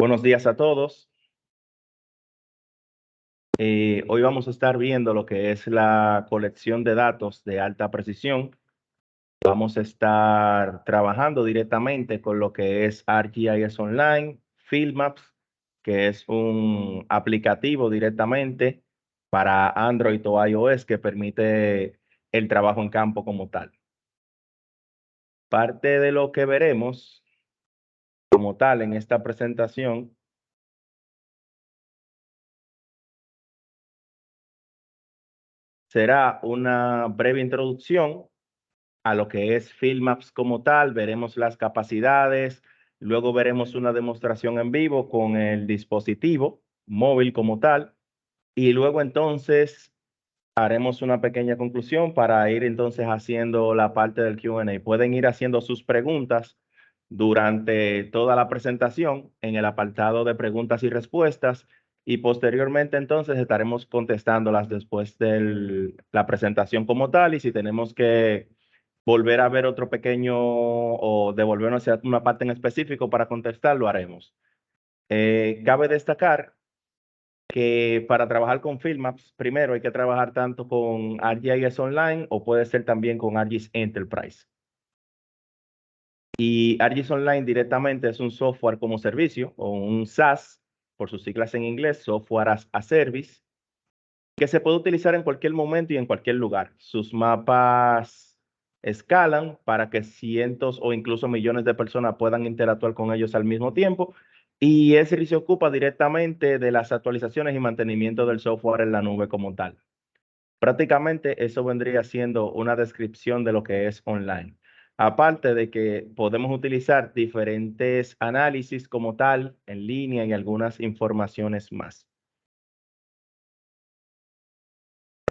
Buenos días a todos. Hoy vamos a estar viendo lo que es la colección de datos de alta precisión. Vamos a estar trabajando directamente con lo que es ArcGIS Online, Fieldmaps, que es un aplicativo directamente para Android o iOS que permite el trabajo en campo como tal. Parte de lo que veremos como tal en esta presentación será una breve introducción a lo que es Fieldmaps como tal, veremos las capacidades, luego veremos una demostración en vivo con el dispositivo móvil como tal, y luego entonces haremos una pequeña conclusión para ir entonces haciendo la parte del Q&A. Pueden ir haciendo sus preguntas durante toda la presentación en el apartado de preguntas y respuestas y posteriormente entonces estaremos contestándolas después de la presentación como tal y si tenemos que volver a ver otro pequeño o devolvernos a una parte en específico para contestar, lo haremos. Cabe destacar que para trabajar con Fieldmaps, primero hay que trabajar tanto con ArcGIS Online o puede ser también con ArcGIS Enterprise. Y ArcGIS Online directamente es un software como servicio o un SaaS, por sus siglas en inglés, Software as a Service, que se puede utilizar en cualquier momento y en cualquier lugar. Sus mapas escalan para que cientos o incluso millones de personas puedan interactuar con ellos al mismo tiempo. Y ese se ocupa directamente de las actualizaciones y mantenimiento del software en la nube como tal. Prácticamente eso vendría siendo una descripción de lo que es online. Aparte de que podemos utilizar diferentes análisis como tal en línea y algunas informaciones más.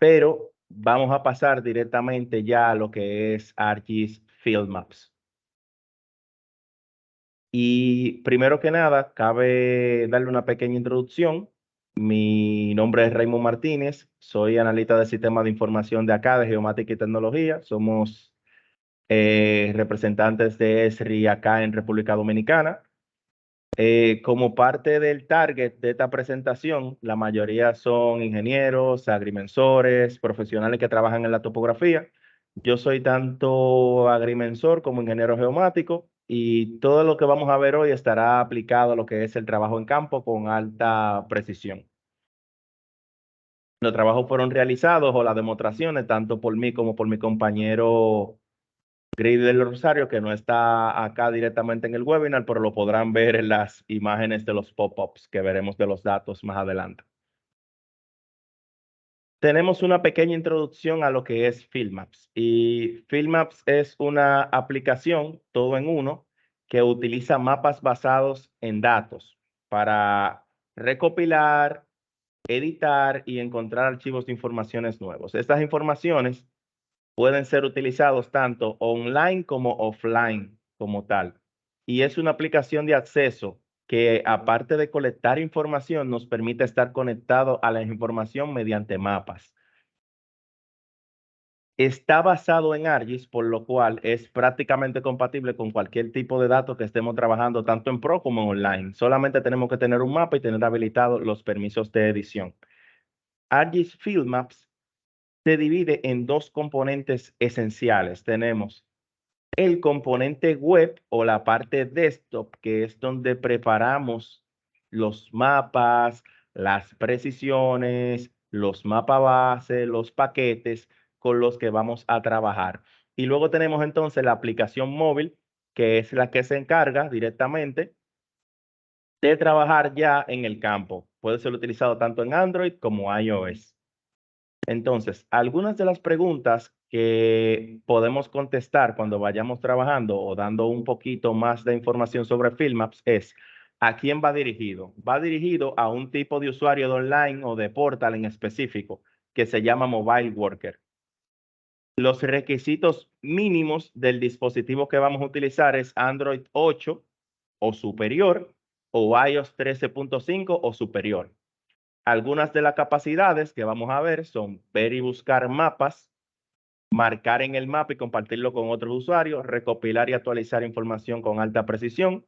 Pero vamos a pasar directamente ya a lo que es ArcGIS Field Maps. Y primero que nada, cabe darle una pequeña introducción. Mi nombre es Raymond Martínez, soy analista de sistemas de información de acá, de Geomática y Tecnología. Somos representantes de ESRI acá en República Dominicana. Como parte del target de esta presentación, la mayoría son ingenieros, agrimensores, profesionales que trabajan en la topografía. Yo soy tanto agrimensor como ingeniero geomático y todo lo que vamos a ver hoy estará aplicado a lo que es el trabajo en campo con alta precisión. Los trabajos fueron realizados o las demostraciones tanto por mí como por mi compañero Grady del Rosario, que no está acá directamente en el webinar, pero lo podrán ver en las imágenes de los pop-ups que veremos de los datos más adelante. Tenemos una pequeña introducción a lo que es Fieldmaps. Y Fieldmaps es una aplicación todo en uno que utiliza mapas basados en datos para recopilar, editar y encontrar archivos de informaciones nuevos. Estas informaciones pueden ser utilizados tanto online como offline como tal. Y es una aplicación de acceso que aparte de colectar información, nos permite estar conectado a la información mediante mapas. Está basado en ArcGIS, por lo cual es prácticamente compatible con cualquier tipo de datos que estemos trabajando, tanto en Pro como en online. Solamente tenemos que tener un mapa y tener habilitados los permisos de edición. ArcGIS Field Maps se divide en dos componentes esenciales. Tenemos el componente web o la parte desktop, que es donde preparamos los mapas, las precisiones, los mapas base, los paquetes con los que vamos a trabajar. Y luego tenemos entonces la aplicación móvil, que es la que se encarga directamente de trabajar ya en el campo. Puede ser utilizado tanto en Android como iOS. Entonces, algunas de las preguntas que podemos contestar cuando vayamos trabajando o dando un poquito más de información sobre Fieldmaps es, ¿a quién va dirigido? Va dirigido a un tipo de usuario de online o de portal en específico que se llama Mobile Worker. Los requisitos mínimos del dispositivo que vamos a utilizar es Android 8 o superior o iOS 13.5 o superior. Algunas de las capacidades que vamos a ver son ver y buscar mapas, marcar en el mapa y compartirlo con otros usuarios, recopilar y actualizar información con alta precisión,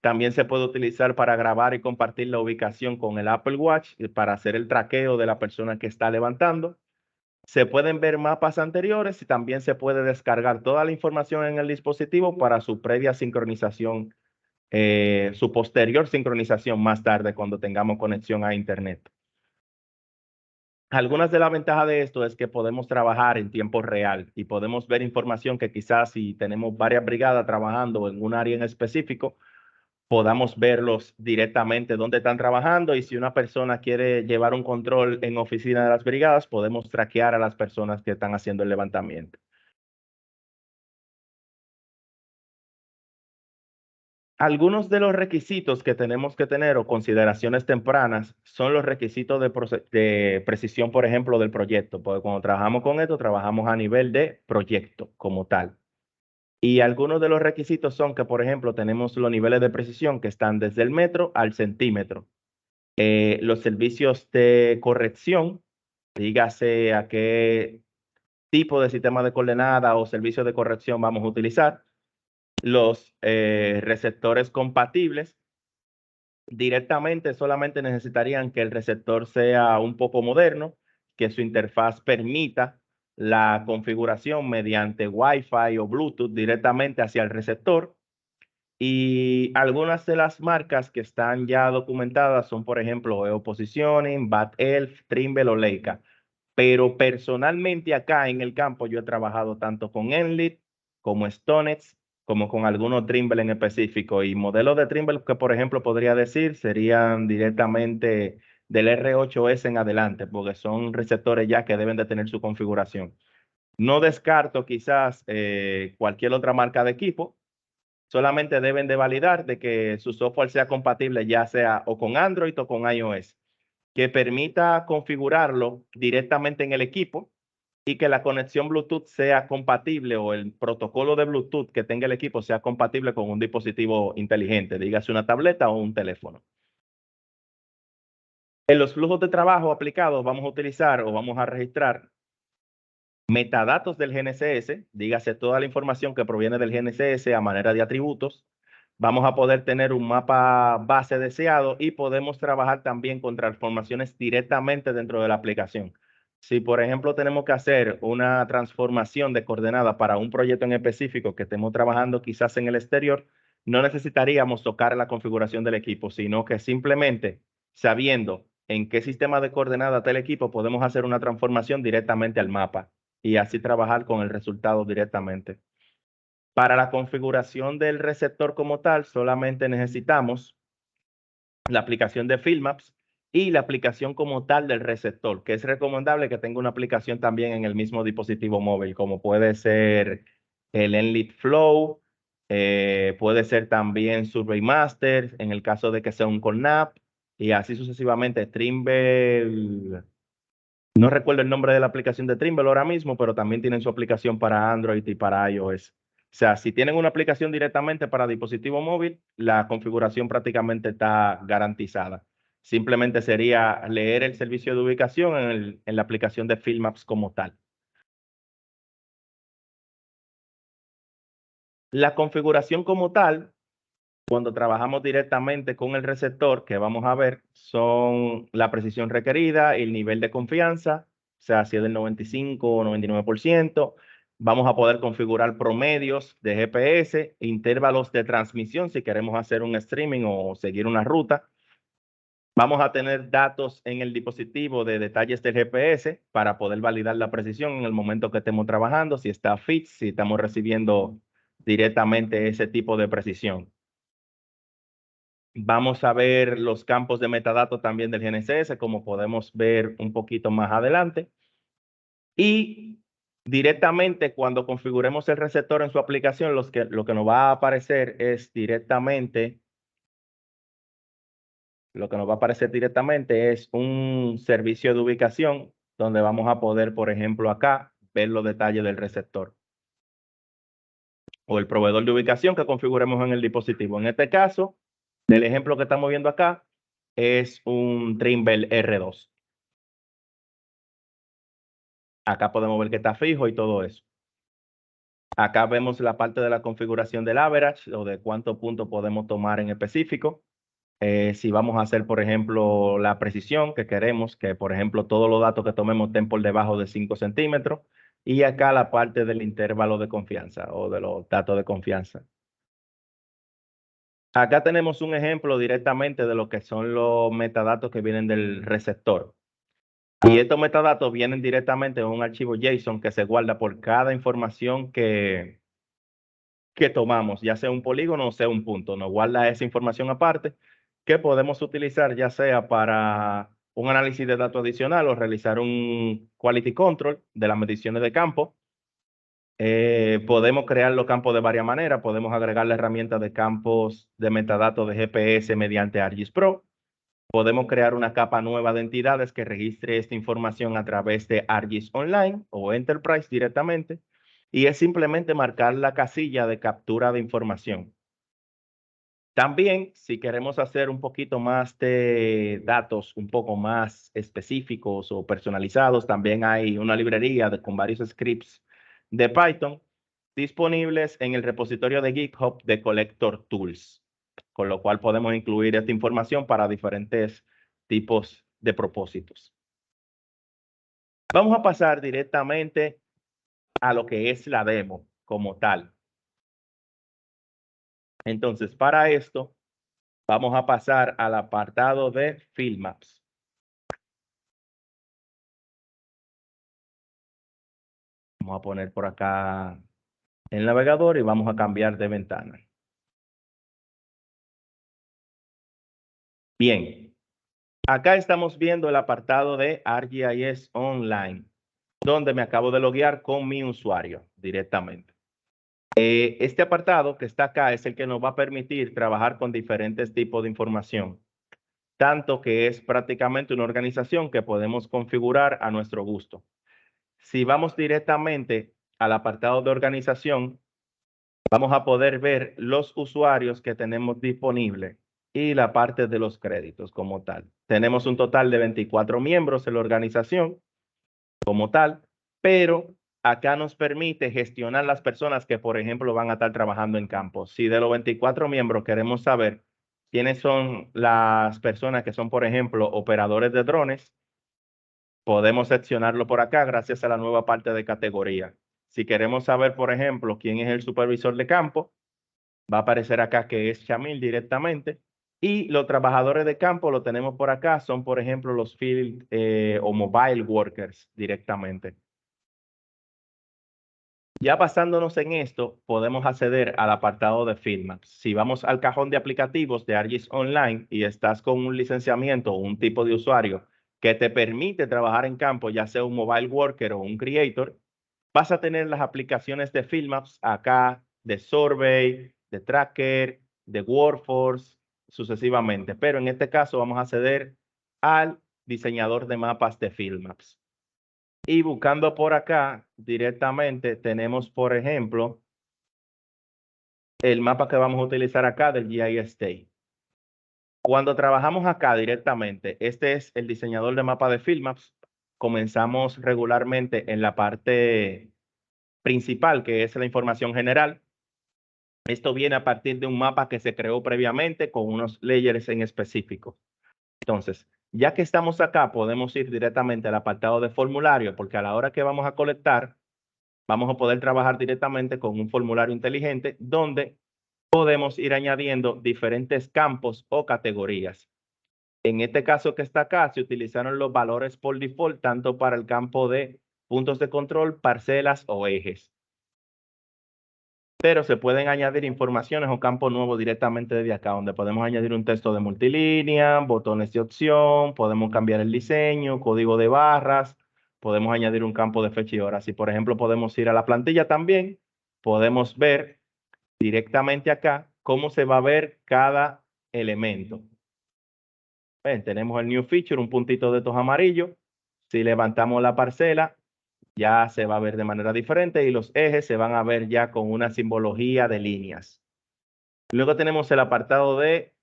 También se puede utilizar para grabar y compartir la ubicación con el Apple Watch para hacer el traqueo de la persona que está levantando. Se pueden ver mapas anteriores y también se puede descargar toda la información en el dispositivo para su previa sincronización, su posterior sincronización más tarde cuando tengamos conexión a Internet. Algunas de las ventajas de esto es que podemos trabajar en tiempo real y podemos ver información que quizás si tenemos varias brigadas trabajando en un área en específico, podamos verlos directamente dónde están trabajando y si una persona quiere llevar un control en oficina de las brigadas, podemos traquear a las personas que están haciendo el levantamiento. Algunos de los requisitos que tenemos que tener o consideraciones tempranas son los requisitos de precisión, por ejemplo, del proyecto, porque cuando trabajamos con esto, trabajamos a nivel de proyecto como tal. Y algunos de los requisitos son que, por ejemplo, tenemos los niveles de precisión que están desde el metro al centímetro. Los servicios de corrección, dígase a qué tipo de sistema de coordenada o servicio de corrección vamos a utilizar. Los receptores compatibles directamente solamente necesitarían que el receptor sea un poco moderno, que su interfaz permita la configuración mediante Wi-Fi o Bluetooth directamente hacia el receptor. Y algunas de las marcas que están ya documentadas son, por ejemplo, EO Positioning, Bad Elf, Trimble o Leica. Pero personalmente acá en el campo yo he trabajado tanto con Enlit como Stonex, como con algunos Trimble en específico. Y modelos de Trimble que, por ejemplo, podría decir serían directamente del R8S en adelante, porque son receptores ya que deben de tener su configuración. No descarto quizás cualquier otra marca de equipo, solamente deben de validar de que su software sea compatible ya sea o con Android o con iOS, que permita configurarlo directamente en el equipo y que la conexión Bluetooth sea compatible o el protocolo de Bluetooth que tenga el equipo sea compatible con un dispositivo inteligente, dígase una tableta o un teléfono. En los flujos de trabajo aplicados vamos a utilizar o vamos a registrar metadatos del GNCS, dígase toda la información que proviene del GNCS a manera de atributos. Vamos a poder tener un mapa base deseado y podemos trabajar también con transformaciones directamente dentro de la aplicación. Si, por ejemplo, tenemos que hacer una transformación de coordenada para un proyecto en específico que estemos trabajando quizás en el exterior, no necesitaríamos tocar la configuración del equipo, sino que simplemente sabiendo en qué sistema de coordenada está el equipo, podemos hacer una transformación directamente al mapa y así trabajar con el resultado directamente. Para la configuración del receptor como tal, solamente necesitamos la aplicación de Field y la aplicación como tal del receptor, que es recomendable que tenga una aplicación también en el mismo dispositivo móvil, como puede ser el Enlit Flow, puede ser también Survey Master, en el caso de que sea un CONAP, y así sucesivamente. Trimble, no recuerdo el nombre de la aplicación de Trimble ahora mismo, pero también tienen su aplicación para Android y para iOS. O sea, si tienen una aplicación directamente para dispositivo móvil, la configuración prácticamente está garantizada. Simplemente sería leer el servicio de ubicación en la aplicación de Field Maps como tal. La configuración como tal, cuando trabajamos directamente con el receptor, que vamos a ver, son la precisión requerida, el nivel de confianza, o sea, si es del 95 o 99%. Vamos a poder configurar promedios de GPS, intervalos de transmisión si queremos hacer un streaming o seguir una ruta. Vamos a tener datos en el dispositivo de detalles del GPS para poder validar la precisión en el momento que estemos trabajando, si está fit, si estamos recibiendo directamente ese tipo de precisión. Vamos a ver los campos de metadatos también del GNSS, como podemos ver un poquito más adelante. Y directamente cuando configuremos el receptor en su aplicación, lo que nos va a aparecer es directamente, lo que nos va a aparecer directamente es un servicio de ubicación donde vamos a poder, por ejemplo, acá ver los detalles del receptor o el proveedor de ubicación que configuremos en el dispositivo. En este caso, del ejemplo que estamos viendo acá, es un Trimble R2. Acá podemos ver que está fijo y todo eso. Acá vemos la parte de la configuración del average o de cuántos puntos podemos tomar en específico. Si vamos a hacer, por ejemplo, la precisión que queremos, que por ejemplo todos los datos que tomemos estén por debajo de 5 centímetros. Y acá la parte del intervalo de confianza o de los datos de confianza. Acá tenemos un ejemplo directamente de lo que son los metadatos que vienen del receptor. Y estos metadatos vienen directamente en un archivo JSON que se guarda por cada información que tomamos, ya sea un polígono o sea un punto. Nos guarda esa información aparte que podemos utilizar ya sea para un análisis de datos adicional o realizar un quality control de las mediciones de campo. Podemos crear los campos de varias maneras. Podemos agregar la herramienta de campos de metadatos de GPS mediante ArcGIS Pro. Podemos crear una capa nueva de entidades que registre esta información a través de ArcGIS Online o Enterprise directamente. Y es simplemente marcar la casilla de captura de información. También, si queremos hacer un poquito más de datos un poco más específicos o personalizados, también hay una librería con varios scripts de Python disponibles en el repositorio de GitHub de Collector Tools, con lo cual podemos incluir esta información para diferentes tipos de propósitos. Vamos a pasar directamente a lo que es la demo como tal. Entonces, para esto, vamos a pasar al apartado de Field Maps. Vamos a poner por acá el navegador y vamos a cambiar de ventana. Bien, acá estamos viendo el apartado de ArcGIS Online, donde me acabo de loguear con mi usuario directamente. Este apartado que está acá es el que nos va a permitir trabajar con diferentes tipos de información, tanto que es prácticamente una organización que podemos configurar a nuestro gusto. Si vamos directamente al apartado de organización, vamos a poder ver los usuarios que tenemos disponibles y la parte de los créditos como tal. Tenemos un total de 24 miembros en la organización como tal, pero acá nos permite gestionar las personas que, por ejemplo, van a estar trabajando en campo. Si de los 24 miembros queremos saber quiénes son las personas que son, por ejemplo, operadores de drones, podemos seccionarlo por acá gracias a la nueva parte de categoría. Si queremos saber, por ejemplo, quién es el supervisor de campo, va a aparecer acá que es Shamil directamente. Y los trabajadores de campo lo tenemos por acá, son por ejemplo los field o mobile workers directamente. Ya basándonos en esto, podemos acceder al apartado de Field Maps. Si vamos al cajón de aplicativos de ArcGIS Online y estás con un licenciamiento o un tipo de usuario que te permite trabajar en campo, ya sea un mobile worker o un creator, vas a tener las aplicaciones de Field Maps acá, de Survey, de Tracker, de Workforce, sucesivamente. Pero en este caso vamos a acceder al diseñador de mapas de Field Maps. Y buscando por acá directamente tenemos, por ejemplo, el mapa que vamos a utilizar acá del GIS State. Cuando trabajamos acá directamente, este es el diseñador de mapa de Field Maps. Comenzamos regularmente en la parte principal, que es la información general. Esto viene a partir de un mapa que se creó previamente con unos layers en específico. Entonces, ya que estamos acá, podemos ir directamente al apartado de formulario, porque a la hora que vamos a colectar, vamos a poder trabajar directamente con un formulario inteligente donde podemos ir añadiendo diferentes campos o categorías. En este caso que está acá, se utilizaron los valores por default, tanto para el campo de puntos de control, parcelas o ejes. Pero se pueden añadir informaciones o campos nuevos directamente desde acá, donde podemos añadir un texto de multilínea, botones de opción, podemos cambiar el diseño, código de barras, podemos añadir un campo de fecha y hora. Si, por ejemplo, podemos ir a la plantilla también, podemos ver directamente acá cómo se va a ver cada elemento. Ven, tenemos el New Feature, un puntito de estos amarillos. Si levantamos la parcela, ya se va a ver de manera diferente y los ejes se van a ver ya con una simbología de líneas. Luego tenemos el apartado de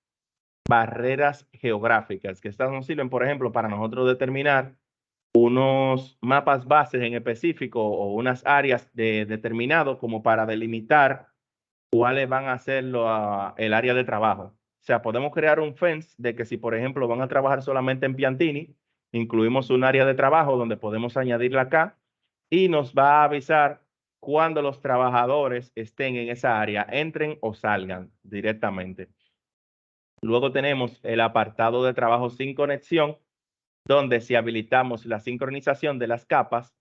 barreras geográficas, que estas nos sirven, por ejemplo, para nosotros determinar unos mapas bases en específico o unas áreas determinados como para delimitar cuáles van a ser el área de trabajo. O sea, podemos crear un fence de que si, por ejemplo, van a trabajar solamente en Piantini, incluimos un área de trabajo donde podemos añadirla acá y nos va a avisar cuando los trabajadores estén en esa área, entren o salgan directamente. Luego tenemos el apartado de trabajo sin conexión, donde si habilitamos la sincronización de las capas,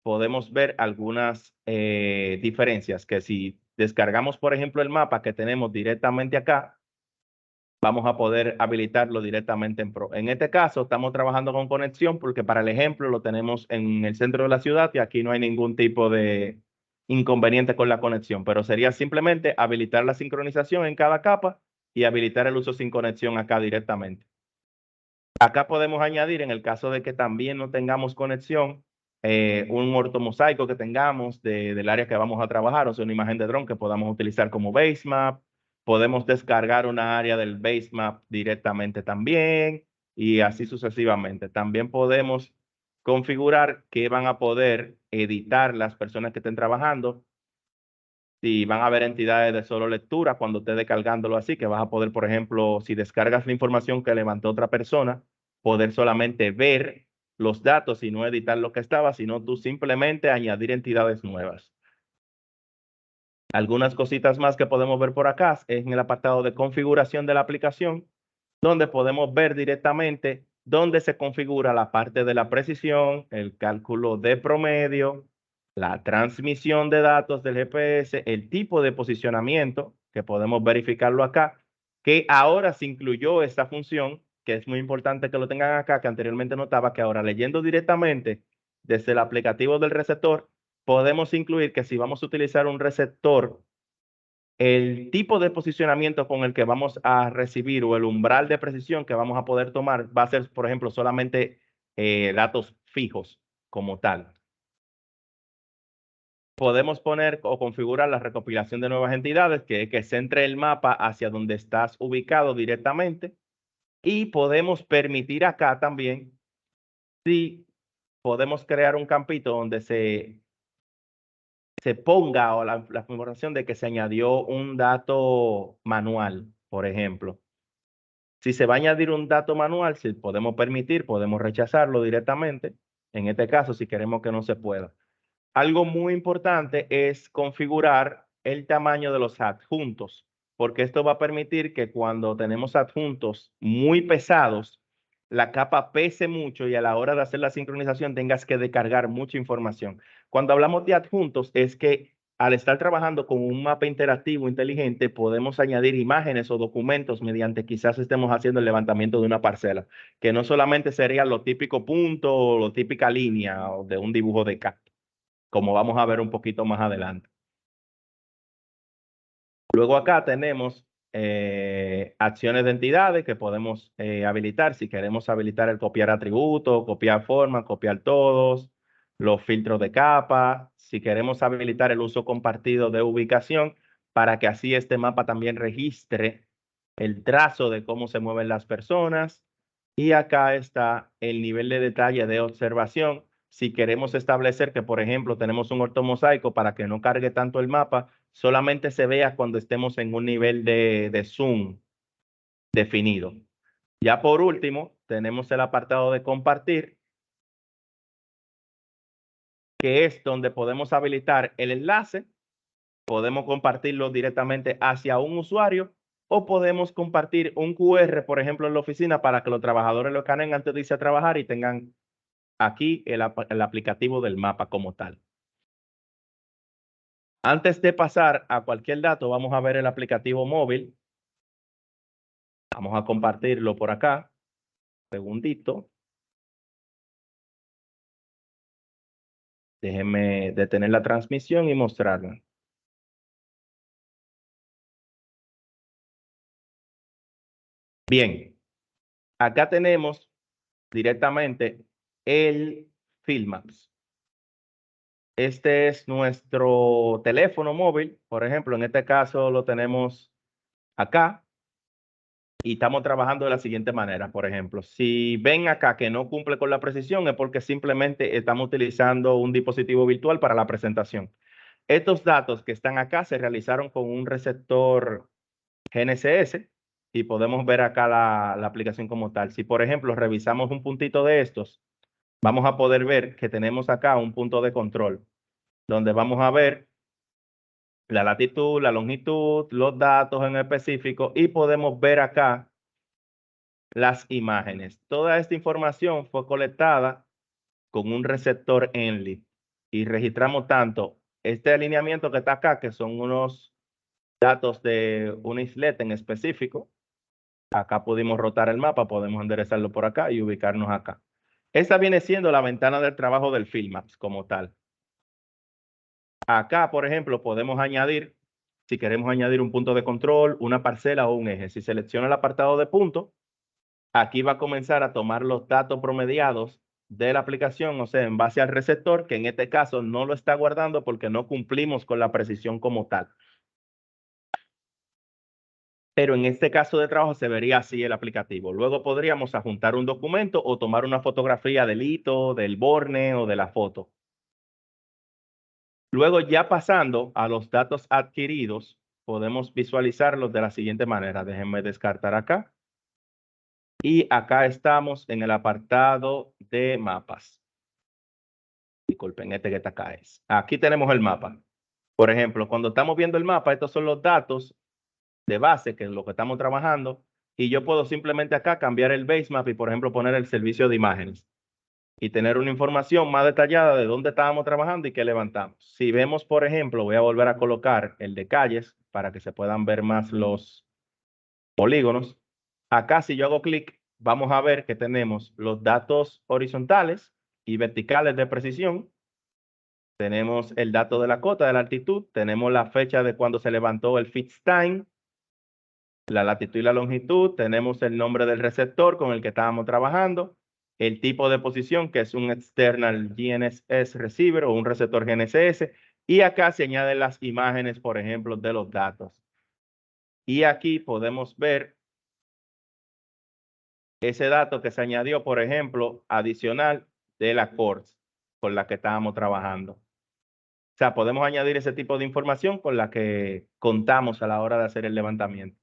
podemos ver algunas diferencias, que si descargamos, por ejemplo, el mapa que tenemos directamente acá, vamos a poder habilitarlo directamente en Pro. En este caso, estamos trabajando con conexión porque para el ejemplo lo tenemos en el centro de la ciudad y aquí no hay ningún tipo de inconveniente con la conexión, pero sería simplemente habilitar la sincronización en cada capa y habilitar el uso sin conexión acá directamente. Acá podemos añadir, en el caso de que también no tengamos conexión, un ortomosaico que tengamos del área que vamos a trabajar, o sea, una imagen de dron que podamos utilizar como basemap. Podemos descargar una área del basemap directamente también y así sucesivamente. También podemos configurar que van a poder editar las personas que estén trabajando. Si van a haber entidades de solo lectura cuando esté descargándolo así, que vas a poder, por ejemplo, si descargas la información que levantó otra persona, poder solamente ver los datos y no editar lo que estaba, sino tú simplemente añadir entidades nuevas. Algunas cositas más que podemos ver por acá es en el apartado de configuración de la aplicación, donde podemos ver directamente dónde se configura la parte de la precisión, el cálculo de promedio, la transmisión de datos del GPS, el tipo de posicionamiento, que podemos verificarlo acá, que ahora se incluyó esta función, que es muy importante que lo tengan acá, que anteriormente no estaba, que ahora leyendo directamente desde el aplicativo del receptor, podemos incluir que si vamos a utilizar un receptor, el tipo de posicionamiento con el que vamos a recibir o el umbral de precisión que vamos a poder tomar va a ser, por ejemplo, solamente datos fijos como tal. Podemos poner o configurar la recopilación de nuevas entidades, que es que centre el mapa hacia donde estás ubicado directamente. Y podemos permitir acá también, si podemos crear un campito donde se ponga o la información de que se añadió un dato manual, por ejemplo. Si se va a añadir un dato manual, si podemos permitir, podemos rechazarlo directamente. En este caso, si queremos que no se pueda. Algo muy importante es configurar el tamaño de los adjuntos, porque esto va a permitir que cuando tenemos adjuntos muy pesados, la capa pese mucho y a la hora de hacer la sincronización tengas que descargar mucha información. Cuando hablamos de adjuntos es que al estar trabajando con un mapa interactivo inteligente, podemos añadir imágenes o documentos mediante quizás estemos haciendo el levantamiento de una parcela, que no solamente sería lo típico punto o lo típica línea o de un dibujo de CAD, como vamos a ver un poquito más adelante. Luego acá tenemos acciones de entidades que podemos habilitar. Si queremos habilitar el copiar atributos, copiar formas, copiar todos, los filtros de capa. Si queremos habilitar el uso compartido de ubicación para que así este mapa también registre el trazo de cómo se mueven las personas. Y acá está el nivel de detalle de observación. Si queremos establecer que, por ejemplo, tenemos un ortomosaico para que no cargue tanto el mapa, solamente se vea cuando estemos en un nivel de zoom definido. Ya por último, tenemos el apartado de compartir, que es donde podemos habilitar el enlace. Podemos compartirlo directamente hacia un usuario o podemos compartir un QR, por ejemplo, en la oficina para que los trabajadores lo escaneen antes de irse a trabajar y tengan aquí el aplicativo del mapa como tal. Antes de pasar a cualquier dato, vamos a ver el aplicativo móvil. Vamos a compartirlo por acá. Segundito. Déjenme detener la transmisión y mostrarla. Bien, acá tenemos directamente el Field Maps. Este es nuestro teléfono móvil. Por ejemplo, en este caso lo tenemos acá. Y estamos trabajando de la siguiente manera, por ejemplo, si ven acá que no cumple con la precisión es porque simplemente estamos utilizando un dispositivo virtual para la presentación. Estos datos que están acá se realizaron con un receptor GNSS y podemos ver acá la aplicación como tal. Si, por ejemplo, revisamos un puntito de estos, vamos a poder ver que tenemos acá un punto de control, donde vamos a ver la latitud, la longitud, los datos en específico y podemos ver acá las imágenes. Toda esta información fue colectada con un receptor ENLI y registramos tanto este alineamiento que está acá, que son unos datos de una isleta en específico. Acá pudimos rotar el mapa, podemos enderezarlo por acá y ubicarnos acá. Esta viene siendo la ventana del trabajo del Field como tal. Acá, por ejemplo, podemos añadir, si queremos añadir un punto de control, una parcela o un eje. Si selecciona el apartado de punto, aquí va a comenzar a tomar los datos promediados de la aplicación, o sea, en base al receptor, que en este caso no lo está guardando porque no cumplimos con la precisión como tal. Pero en este caso de trabajo se vería así el aplicativo. Luego podríamos adjuntar un documento o tomar una fotografía del hito, del borne o de la foto. Luego ya pasando a los datos adquiridos, podemos visualizarlos de la siguiente manera. Déjenme descartar acá. Y acá estamos en el apartado de mapas. Disculpen, este que está acá es. Aquí tenemos el mapa. Por ejemplo, cuando estamos viendo el mapa, estos son los datos de base, que es lo que estamos trabajando, y yo puedo simplemente acá cambiar el base map y, por ejemplo, poner el servicio de imágenes y tener una información más detallada de dónde estábamos trabajando y qué levantamos. Si vemos, por ejemplo, voy a volver a colocar el de calles para que se puedan ver más los polígonos. Acá, si yo hago clic, vamos a ver que tenemos los datos horizontales y verticales de precisión. Tenemos el dato de la cota, de la altitud, tenemos la fecha de cuando se levantó el fixed time, la latitud y la longitud, tenemos el nombre del receptor con el que estábamos trabajando, el tipo de posición, que es un external GNSS receiver o un receptor GNSS, y acá se añaden las imágenes, por ejemplo, de los datos. Y aquí podemos ver ese dato que se añadió, por ejemplo, adicional de la CORS con la que estábamos trabajando. O sea, podemos añadir ese tipo de información con la que contamos a la hora de hacer el levantamiento.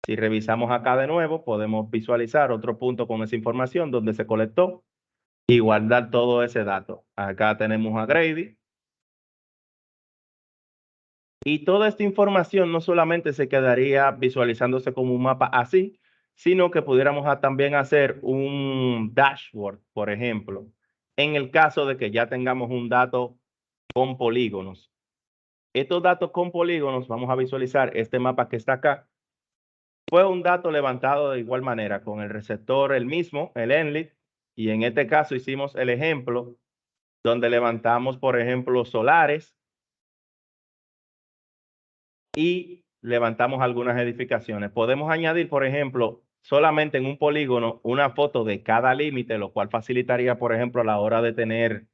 Si revisamos acá de nuevo, podemos visualizar otro punto con esa información donde se colectó y guardar todo ese dato. Acá tenemos a Grady. Y toda esta información no solamente se quedaría visualizándose como un mapa así, sino que pudiéramos también hacer un dashboard, por ejemplo, en el caso de que ya tengamos un dato con polígonos. Estos datos con polígonos, vamos a visualizar este mapa que está acá. Fue un dato levantado de igual manera con el receptor el mismo, el ENLIT, y en este caso hicimos el ejemplo donde levantamos, por ejemplo, solares y levantamos algunas edificaciones. Podemos añadir, por ejemplo, solamente en un polígono una foto de cada límite, lo cual facilitaría, por ejemplo, a la hora de tener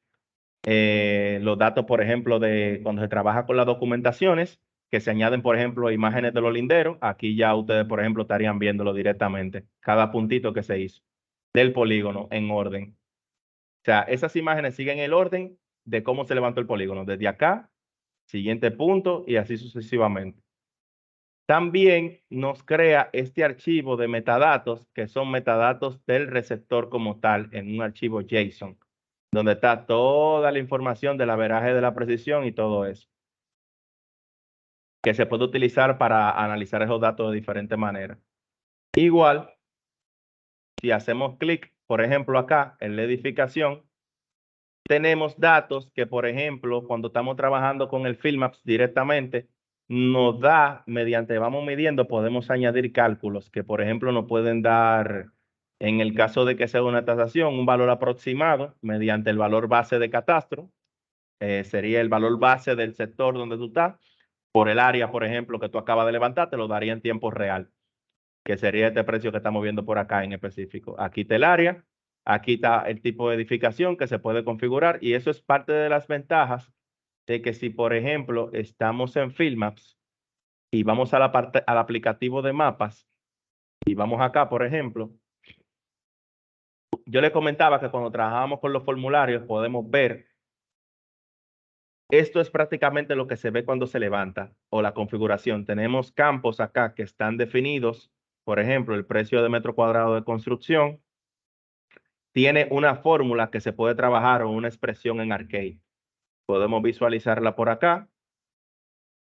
los datos, por ejemplo, de cuando se trabaja con las documentaciones, que se añaden, por ejemplo, imágenes de los linderos. Aquí ya ustedes, por ejemplo, estarían viéndolo directamente, cada puntito que se hizo del polígono en orden. O sea, esas imágenes siguen el orden de cómo se levantó el polígono, desde acá, siguiente punto y así sucesivamente. También nos crea este archivo de metadatos, que son metadatos del receptor como tal, en un archivo JSON, donde está toda la información del averaje de la precisión y todo eso, que se puede utilizar para analizar esos datos de diferentes maneras. Igual, si hacemos clic, por ejemplo, acá en la edificación, tenemos datos que, por ejemplo, cuando estamos trabajando con el Field directamente, nos da, mediante vamos midiendo, podemos añadir cálculos que, por ejemplo, nos pueden dar, en el caso de que sea una tasación, un valor aproximado mediante el valor base de catastro. Sería el valor base del sector donde tú estás, por el área, por ejemplo, que tú acabas de levantar, te lo daría en tiempo real, que sería este precio que estamos viendo por acá en específico. Aquí está el área, aquí está el tipo de edificación que se puede configurar y eso es parte de las ventajas de que si, por ejemplo, estamos en Field Maps y vamos a la parte, al aplicativo de mapas, Y vamos acá, por ejemplo, yo le comentaba que cuando trabajamos con los formularios podemos ver, esto es prácticamente lo que se ve cuando se levanta o la configuración. Tenemos campos acá que están definidos, por ejemplo, el precio de metro cuadrado de construcción tiene una fórmula que se puede trabajar o una expresión en Arcade. Podemos visualizarla por acá.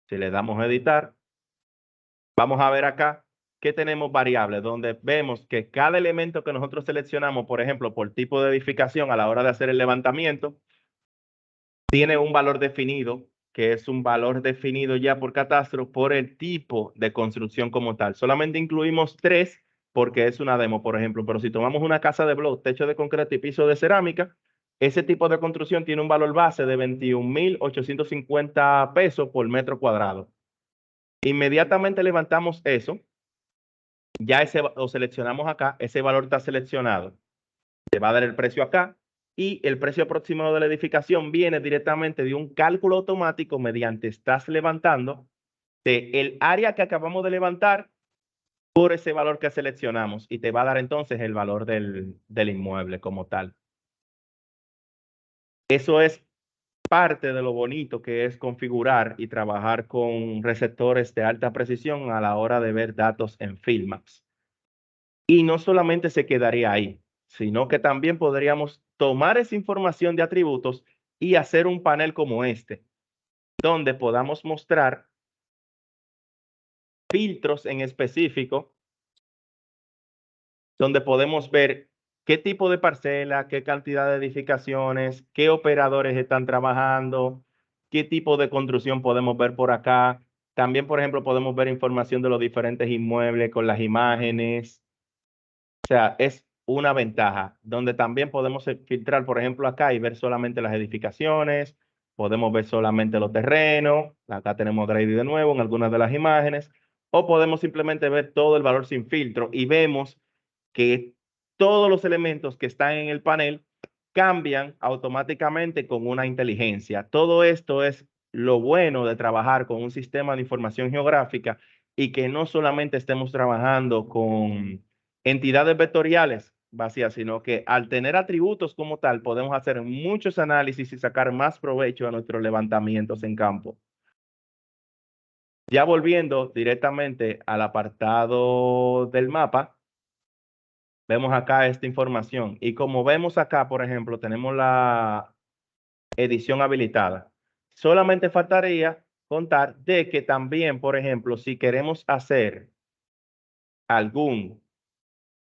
Si le damos a editar, vamos a ver acá que tenemos variables donde vemos que cada elemento que nosotros seleccionamos, por ejemplo, por tipo de edificación a la hora de hacer el levantamiento, tiene un valor definido, que es un valor definido ya por catastro por el tipo de construcción como tal. Solamente incluimos tres porque es una demo, por ejemplo, pero si tomamos una casa de block, techo de concreto y piso de cerámica, ese tipo de construcción tiene un valor base de 21.850 pesos por metro cuadrado. Inmediatamente levantamos eso, ya ese lo seleccionamos acá, ese valor está seleccionado. Te va a dar el precio acá y el precio aproximado de la edificación viene directamente de un cálculo automático mediante estás levantando de el área que acabamos de levantar por ese valor que seleccionamos y te va a dar entonces el valor del inmueble como tal. Eso es parte de lo bonito que es configurar y trabajar con receptores de alta precisión a la hora de ver datos en Filmax. Y no solamente se quedaría ahí, sino que también podríamos tomar esa información de atributos y hacer un panel como este, donde podamos mostrar filtros en específico, donde podemos ver qué tipo de parcela, qué cantidad de edificaciones, qué operadores están trabajando, qué tipo de construcción podemos ver por acá. También, por ejemplo, podemos ver información de los diferentes inmuebles con las imágenes. O sea, es una ventaja, donde también podemos filtrar, por ejemplo, acá y ver solamente las edificaciones, podemos ver solamente los terrenos, acá tenemos Grady de nuevo en algunas de las imágenes, o podemos simplemente ver todo el valor sin filtro y vemos que todos los elementos que están en el panel cambian automáticamente con una inteligencia. Todo esto es lo bueno de trabajar con un sistema de información geográfica y que no solamente estemos trabajando con entidades vectoriales vacías, sino que al tener atributos como tal, podemos hacer muchos análisis y sacar más provecho a nuestros levantamientos en campo. Ya volviendo directamente al apartado del mapa, vemos acá esta información y como vemos acá, por ejemplo, tenemos la edición habilitada. Solamente faltaría contar de que también, por ejemplo, si queremos hacer algún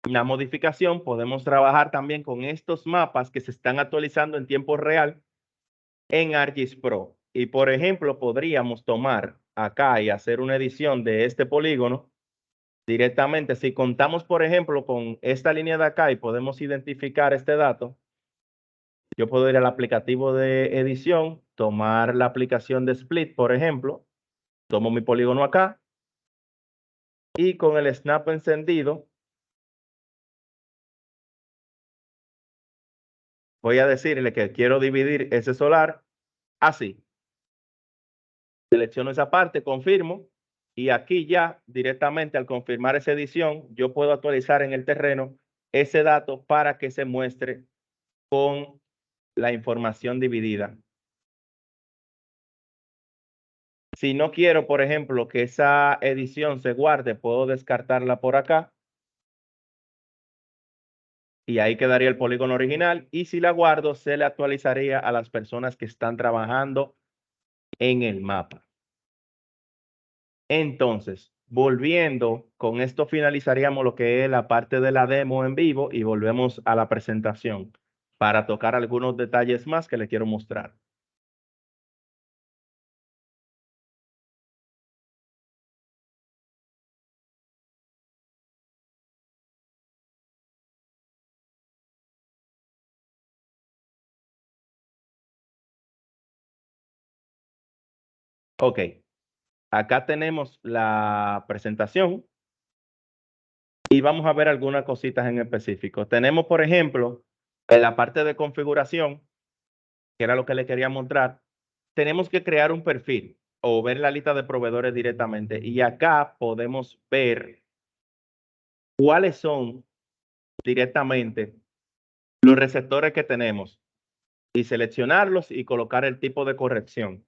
una modificación, podemos trabajar también con estos mapas que se están actualizando en tiempo real en ArcGIS Pro. Y por ejemplo, podríamos tomar acá y hacer una edición de este polígono directamente. Si contamos, por ejemplo, con esta línea de acá y podemos identificar este dato, yo puedo ir al aplicativo de edición, tomar la aplicación de Split, por ejemplo, tomo mi polígono acá y con el snap encendido, voy a decirle que quiero dividir ese solar así. Selecciono esa parte, confirmo y aquí ya directamente al confirmar esa edición, yo puedo actualizar en el terreno ese dato para que se muestre con la información dividida. Si no quiero, por ejemplo, que esa edición se guarde, puedo descartarla por acá y ahí quedaría el polígono original. Y si la guardo, se le actualizaría a las personas que están trabajando en el mapa. Entonces, volviendo, con esto finalizaríamos lo que es la parte de la demo en vivo y volvemos a la presentación para tocar algunos detalles más que le quiero mostrar. Ok, acá tenemos la presentación y vamos a ver algunas cositas en específico. Tenemos, por ejemplo, en la parte de configuración, que era lo que le quería mostrar, tenemos que crear un perfil o ver la lista de proveedores directamente. Y acá podemos ver cuáles son directamente los receptores que tenemos y seleccionarlos y colocar el tipo de corrección.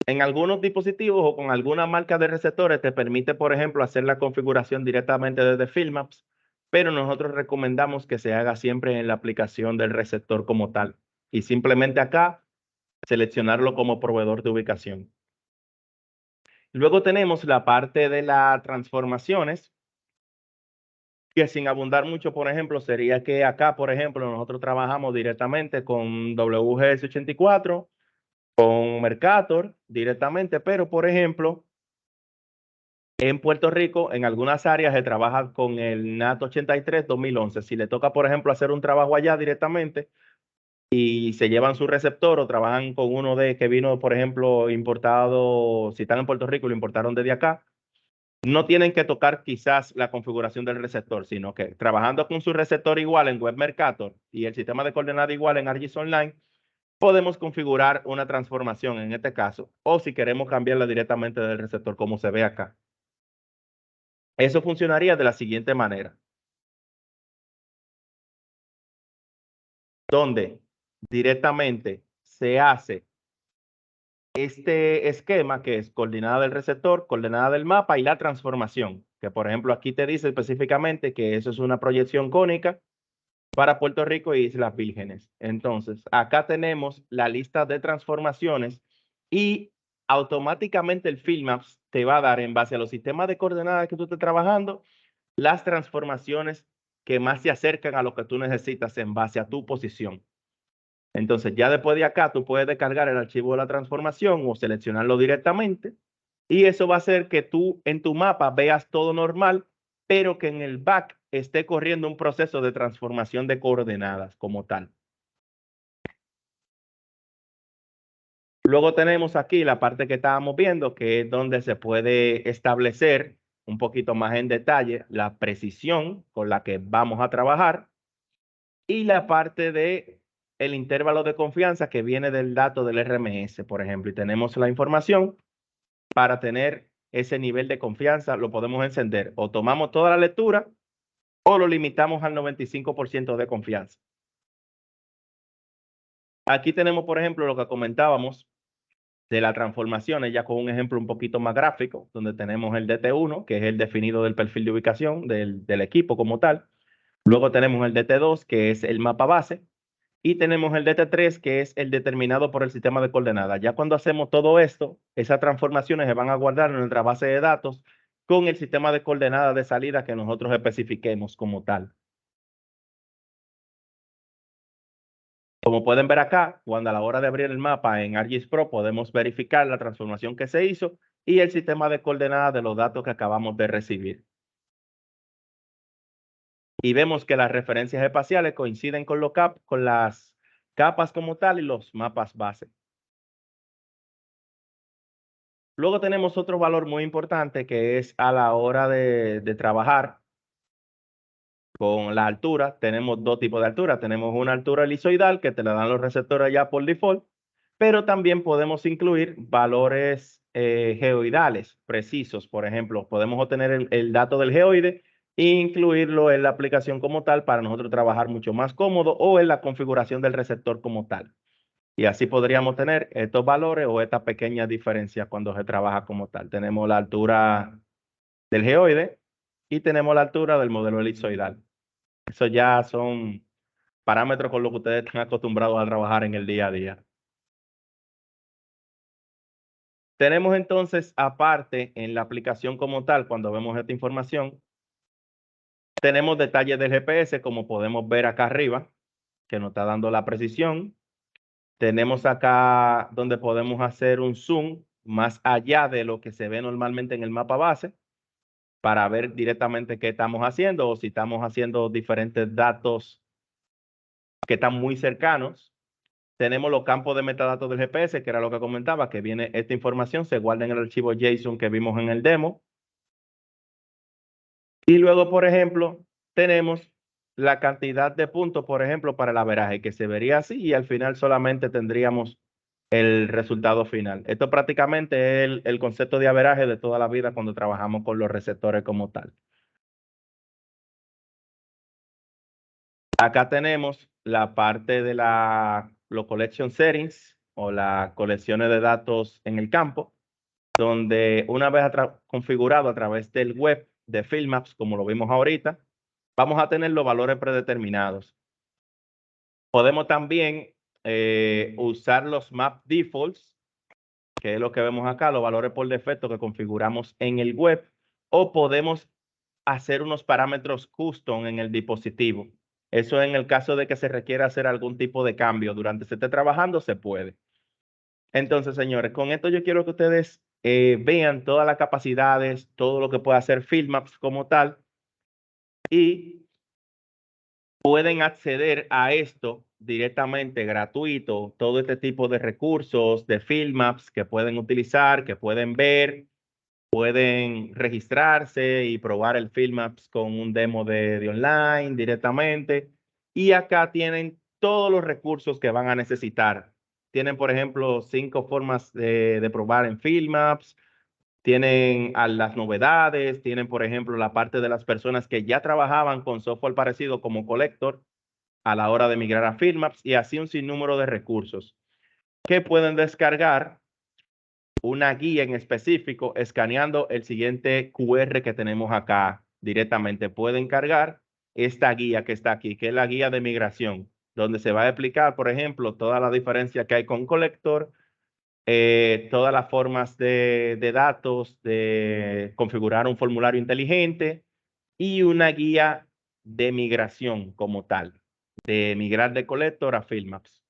En algunos dispositivos o con alguna marca de receptores te permite, por ejemplo, hacer la configuración directamente desde Fielmaps, pero nosotros recomendamos que se haga siempre en la aplicación del receptor como tal y simplemente acá seleccionarlo como proveedor de ubicación. Luego tenemos la parte de las transformaciones, que sin abundar mucho, por ejemplo, sería que acá, por ejemplo, nosotros trabajamos directamente con WGS84, con Mercator directamente, pero por ejemplo, en Puerto Rico, en algunas áreas se trabaja con el NAT 83 2011. Si le toca, por ejemplo, hacer un trabajo allá directamente y se llevan su receptor o trabajan con uno de que vino, por ejemplo, importado, si están en Puerto Rico, lo importaron desde acá, no tienen que tocar quizás la configuración del receptor, sino que trabajando con su receptor igual en Web Mercator y el sistema de coordenada igual en ArcGIS Online, podemos configurar una transformación en este caso, o si queremos cambiarla directamente del receptor como se ve acá. Eso funcionaría de la siguiente manera, donde directamente se hace este esquema que es coordenada del receptor, coordenada del mapa y la transformación, que por ejemplo aquí te dice específicamente que eso es una proyección cónica para Puerto Rico y Islas Vírgenes. Entonces, acá tenemos la lista de transformaciones y automáticamente el Fielmaps te va a dar en base a los sistemas de coordenadas que tú estés trabajando, las transformaciones que más se acercan a lo que tú necesitas en base a tu posición. Entonces, ya después de acá, tú puedes descargar el archivo de la transformación o seleccionarlo directamente. Y eso va a hacer que tú en tu mapa veas todo normal, pero que en el back esté corriendo un proceso de transformación de coordenadas como tal. Luego tenemos aquí la parte que estábamos viendo, que es donde se puede establecer un poquito más en detalle la precisión con la que vamos a trabajar y la parte de el intervalo de confianza que viene del dato del RMS, por ejemplo, y tenemos la información para tener ese nivel de confianza, lo podemos encender o tomamos toda la lectura o lo limitamos al 95% de confianza. Aquí tenemos, por ejemplo, lo que comentábamos de las transformaciones, ya con un ejemplo un poquito más gráfico, donde tenemos el DT1, que es el definido del perfil de ubicación del equipo como tal. Luego tenemos el DT2, que es el mapa base. Y tenemos el DT3, que es el determinado por el sistema de coordenadas. Ya cuando hacemos todo esto, esas transformaciones se van a guardar en nuestra base de datos con el sistema de coordenadas de salida que nosotros especifiquemos como tal. Como pueden ver acá, cuando a la hora de abrir el mapa en ArcGIS Pro podemos verificar la transformación que se hizo y el sistema de coordenadas de los datos que acabamos de recibir. Y vemos que las referencias espaciales coinciden con, con las capas como tal y los mapas base. Luego tenemos otro valor muy importante que es a la hora de trabajar con la altura. Tenemos dos tipos de altura. Tenemos una altura elisoidal que te la dan los receptores ya por default, pero también podemos incluir valores geoidales precisos. Por ejemplo, podemos obtener el dato del geoide e incluirlo en la aplicación como tal para nosotros trabajar mucho más cómodo o en la configuración del receptor como tal. Y así podríamos tener estos valores o esta pequeña diferencia cuando se trabaja como tal. Tenemos la altura del geoide y tenemos la altura del modelo elipsoidal. Eso ya son parámetros con los que ustedes están acostumbrados a trabajar en el día a día. Tenemos entonces, aparte, en la aplicación como tal, cuando vemos esta información, tenemos detalles del GPS, como podemos ver acá arriba, que nos está dando la precisión. Tenemos acá donde podemos hacer un zoom más allá de lo que se ve normalmente en el mapa base para ver directamente qué estamos haciendo o si estamos haciendo diferentes datos que están muy cercanos. Tenemos los campos de metadatos del GPS, que era lo que comentaba, que viene esta información, se guarda en el archivo JSON que vimos en el demo. Y luego, por ejemplo, tenemos la cantidad de puntos, por ejemplo, para el averaje, que se vería así y al final solamente tendríamos el resultado final. Esto prácticamente es el concepto de averaje de toda la vida cuando trabajamos con los receptores como tal. Acá tenemos la parte de los collection settings o las colecciones de datos en el campo, donde una vez configurado a través del web de Field Maps, como lo vimos ahorita, vamos a tener los valores predeterminados. Podemos también usar los map defaults, que es lo que vemos acá, los valores por defecto que configuramos en el web, o podemos hacer unos parámetros custom en el dispositivo. Eso en el caso de que se requiera hacer algún tipo de cambio durante se esté trabajando, se puede. Entonces, señores, con esto yo quiero que ustedes vean todas las capacidades, todo lo que puede hacer Field Maps como tal, y pueden acceder a esto directamente gratuito, todo este tipo de recursos de Field Maps que pueden utilizar, que pueden ver, pueden registrarse y probar el Field Maps con un demo de online directamente. Y acá tienen todos los recursos que van a necesitar. Tienen, por ejemplo, 5 formas de probar en Field Maps. Tienen a las novedades, tienen, por ejemplo, la parte de las personas que ya trabajaban con software parecido como Collector a la hora de migrar a Field Maps y así un sinnúmero de recursos que pueden descargar una guía en específico escaneando el siguiente QR que tenemos acá directamente. Pueden cargar esta guía que está aquí, que es la guía de migración, donde se va a explicar, por ejemplo, toda la diferencia que hay con Collector, todas las formas de datos, de configurar un formulario inteligente y una guía de migración como tal, de migrar de Collector a Field Maps.